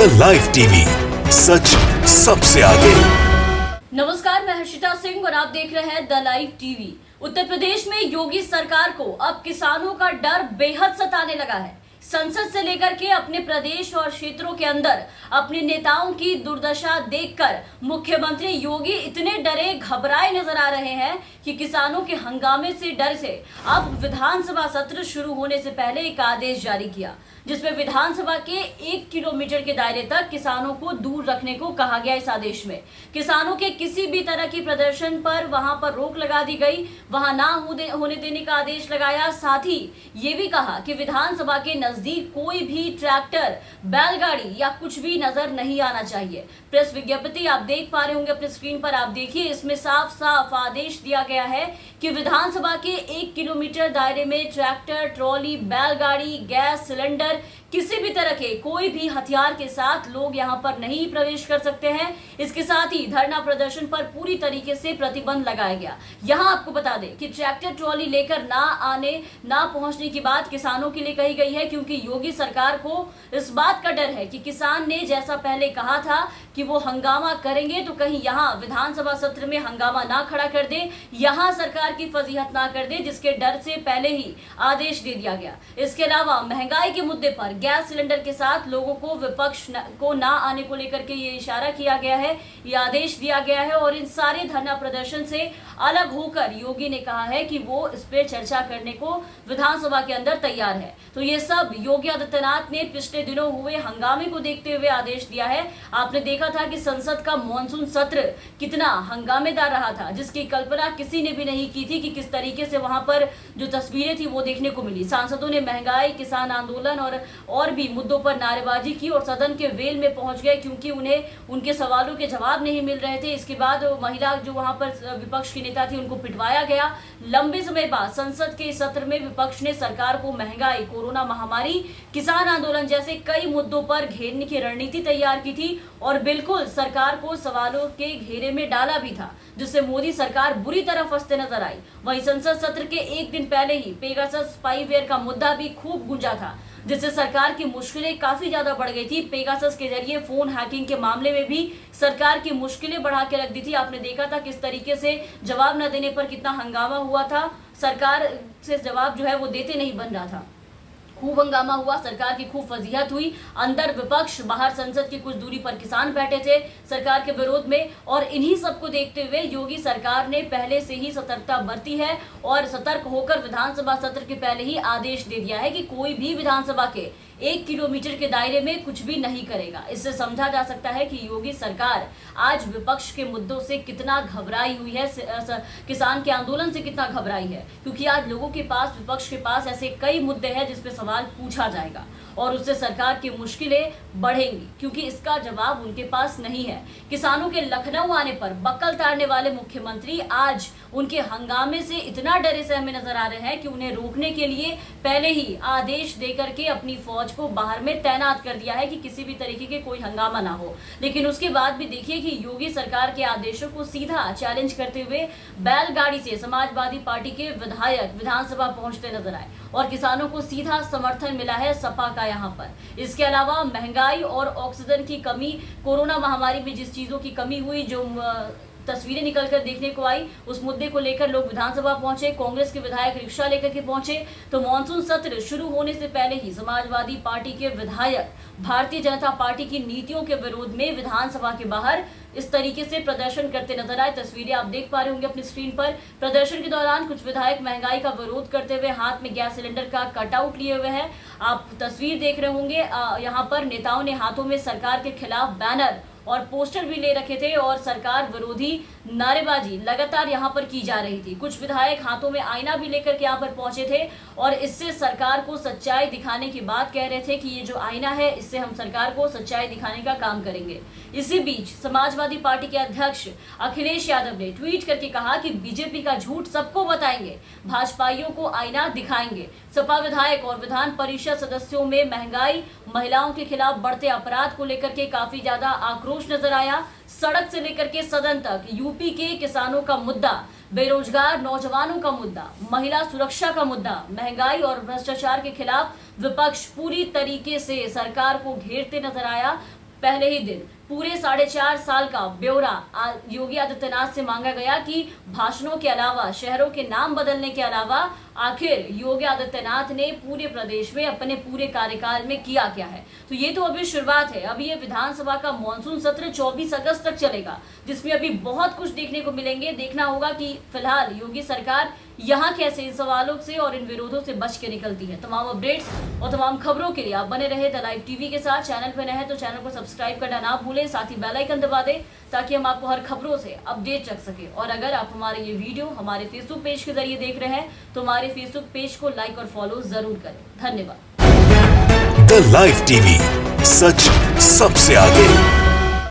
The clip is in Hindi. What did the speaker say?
द लाइव टीवी, सच सबसे आगे। नमस्कार, मैं हर्षिता सिंह और आप देख रहे हैं the live TV. Uttar Pradesh में योगी सरकार को अब किसानों का डर बेहद सताने लगा है। संसद से लेकर के अपने प्रदेश और क्षेत्रों के अंदर अपने नेताओं की दुर्दशा देखकर मुख्यमंत्री योगी इतने डरे घबराए नजर आ रहे हैं कि किसानों के हंगामे से डर से अब विधानसभा सत्र शुरू होने से पहले एक आदेश जारी किया, जिसमें विधानसभा के 1 किलोमीटर के दायरे तक किसानों को दूर रखने को कहा गया। इस आदेश में किसानों के किसी भी तरह की प्रदर्शन पर वहां पर रोक लगा दी गई, वहां ना होने देने का आदेश लगाया। साथ ही ये भी कहा कि विधानसभा के नजदीक कोई भी ट्रैक्टर, बैलगाड़ी या कुछ भी नजर नहीं आना चाहिए। प्रेस विज्ञप्ति आप देख पा रहे होंगे अपने स्क्रीन पर, आप देखिए, इसमें साफ साफ आदेश दिया गया है कि विधानसभा के 1 किलोमीटर दायरे में ट्रैक्टर, ट्रॉली, बैलगाड़ी, गैस सिलेंडर, किसी भी तरह के कोई भी हथियार के साथ लोग यहां पर नहीं प्रवेश कर सकते हैं। इसके साथ ही धरना प्रदर्शन पर पूरी तरीके से प्रतिबंध लगाया गया। यहां आपको बता दें कि ट्रैक्टर ट्रॉली लेकर ना पहुंचने की बात किसानों के लिए कही गई है, क्योंकि योगी सरकार को इस बात का डर है कि किसान ने जैसा पहले कहा था कि वो हंगामा करेंगे, तो कहीं यहाँ विधानसभा सत्र में हंगामा ना खड़ा कर दे, यहाँ सरकार की फजीहत ना कर दे, जिसके डर से पहले ही आदेश दे दिया गया। इसके अलावा महंगाई के मुद्दे पर गैस सिलेंडर के साथ लोगों को विपक्ष को ना आने को लेकर के ये इशारा किया गया है, ये आदेश दिया गया है। और इन सारे धरना प्रदर्शन से अलग होकर योगी ने कहा है कि वो इस पे चर्चा करने को विधानसभा के अंदर तैयार है। तो ये सब योगी आदित्यनाथ ने पिछले दिनों हुए हंगामे को देखते हुए आदेश दिया है। आपने देखा था कि संसद का मॉनसून सत्र कितना हंगामेदार रहा था, जिसकी कल्पना किसी ने भी नहीं की थी कि किस तरीके से वहां पर जो तस्वीरें थी वो देखने को मिली। सांसदों ने महंगाई, किसान आंदोलन और भी मुद्दों पर नारेबाजी की और सदन के वेल में पहुंच गए, क्योंकि उन्हें उनके सवालों के जवाब नहीं मिल रहे थे। इसके बाद महिला जो वहां पर विपक्ष की नेता थी, उनको पिटवाया गया। लंबे समय बाद संसद के सत्र में विपक्ष ने सरकार को महंगाई, कोरोना महामारी, किसान आंदोलन जैसे कई मुद्दों पर घेरने की रणनीति तैयार की थी और बिल्कुल सरकार को सवालों के घेरे में डाला भी था, जिससे मोदी सरकार बुरी तरह फंसते नजर आई। वहीं संसद सत्र के एक दिन पहले ही पेगासस स्पाईवेयर का मुद्दा भी खूब गूंजा था, जिससे सरकार की मुश्किलें काफी ज्यादा बढ़ गई थी। पेगासस के जरिए फोन हैकिंग के मामले में भी सरकार की मुश्किलें बढ़ा के रख दी थी। आपने देखा था किस तरीके से जवाब न देने पर कितना हंगामा हुआ था। सरकार से जवाब जो है वो देते नहीं बन रहा था। खूब हंगामा हुआ, सरकार की खूब फजीहत हुई। अंदर विपक्ष, बाहर संसद की कुछ दूरी पर किसान बैठे थे सरकार के विरोध में। और इन्हीं सबको देखते हुए योगी सरकार ने पहले से ही सतर्कता बरती है और सतर्क होकर विधानसभा सत्र के पहले ही आदेश दे दिया है कि कोई भी विधानसभा के 1 किलोमीटर के दायरे में कुछ भी नहीं करेगा। इससे समझा जा सकता है कि योगी सरकार आज विपक्ष के मुद्दों से कितना घबराई हुई है, किसान के आंदोलन से कितना घबराई है, क्योंकि आज लोगों के पास, विपक्ष के पास ऐसे कई मुद्दे हैं जिस पे सवाल पूछा जाएगा और उससे सरकार की मुश्किलें बढ़ेंगी, क्योंकि इसका जवाब उनके पास नहीं है। किसानों के लखनऊ आने पर बक्कल ताड़ने वाले मुख्यमंत्री आज उनके हंगामे से इतना डरे सहमे नजर आ रहे हैं कि उन्हें रोकने के लिए पहले ही आदेश देकर के अपनी फौज को बाहर में तैनात कर दिया है कि किसी भी तरीके के कोई हंगामा ना हो। लेकिन उसके बाद भी देखिए कि योगी सरकार के आदेशों को सीधा चैलेंज करते हुए बैलगाड़ी से समाजवादी पार्टी के विधायक विधानसभा पहुंचते नजर आए और किसानों को सीधा समर्थन मिला है सपा का यहाँ पर। इसके अलावा महंगाई और ऑक्सीजन की कमी, कोरोना महामारी में जिस चीजों की कमी हुई, जो तस्वीरें निकलकर देखने को आई, उस मुद्दे को लेकर लोग विधानसभा पहुंचे। कांग्रेस के विधायक रिक्शा लेकर के पहुंचे। तो मॉनसून सत्र शुरू होने से पहले ही समाजवादी पार्टी के विधायक भारतीय जनता पार्टी की नीतियों के विरोध में विधानसभा के बाहर इस तरीके से प्रदर्शन करते नजर आए। तस्वीरें आप देख पा रहे होंगे अपनी स्क्रीन पर। प्रदर्शन के दौरान कुछ विधायक महंगाई का विरोध करते हुए हाथ में गैस सिलेंडर का कटआउट लिए हुए हैं। आप तस्वीर देख रहे होंगे, यहाँ पर नेताओं ने हाथों में सरकार के खिलाफ बैनर और पोस्टर भी ले रखे थे और सरकार विरोधी नारेबाजी लगातार यहाँ पर की जा रही थी। कुछ विधायक हाथों में आईना भी लेकर के यहाँ पर पहुंचे थे और इससे सरकार को सच्चाई दिखाने की बात कह रहे थे कि ये जो आईना है, इससे हम सरकार को सच्चाई दिखाने का काम करेंगे। इसी बीच समाजवादी पार्टी के अध्यक्ष अखिलेश यादव ने ट्वीट करके कहा कि बीजेपी का झूठ सबको बताएंगे, भाजपाइयों को आईना दिखाएंगे। सपा विधायक और विधान परिषद सदस्यों में महंगाई, महिलाओं के खिलाफ बढ़ते अपराध को लेकर के काफी ज्यादा आक्रोश नजर आया। सड़क से लेकर के सदन तक यूपी के किसानों का मुद्दा, बेरोजगार नौजवानों का मुद्दा, महिला सुरक्षा का मुद्दा, महंगाई और भ्रष्टाचार के खिलाफ विपक्ष पूरी तरीके से सरकार को घेरते नजर आया। पहले ही दिन पूरे 4.5 साल का ब्यौरा योगी आदित्यनाथ से मांगा गया कि भाषणों के अलावा, शहरों के नाम बदलने के अलावा आखिर योगी आदित्यनाथ ने पूरे प्रदेश में अपने पूरे कार्यकाल में किया क्या है। तो ये तो अभी शुरुआत है। अभी ये विधानसभा का मॉनसून सत्र 24 अगस्त तक चलेगा, जिसमें अभी बहुत कुछ देखने को मिलेंगे। देखना होगा कि फिलहाल योगी सरकार यहाँ कैसे इन सवालों से और इन विरोधों से बच के निकलती है। तमाम अपडेट्स और तमाम खबरों के लिए आप बने रहे द लाइव टीवी के साथ। चैनल पर नए हैं तो चैनल को सब्सक्राइब करना ना भूलें, साथ ही बेल आइकन दबा दें ताकि हम आपको हर खबरों से अपडेट रख सके। और अगर आप हमारे ये वीडियो हमारे फेसबुक पेज के जरिए देख रहे हैं तो हमारे फेसबुक पेज को लाइक और फॉलो जरूर करें। धन्यवाद। द लाइव टीवी, सच सबसे आगे।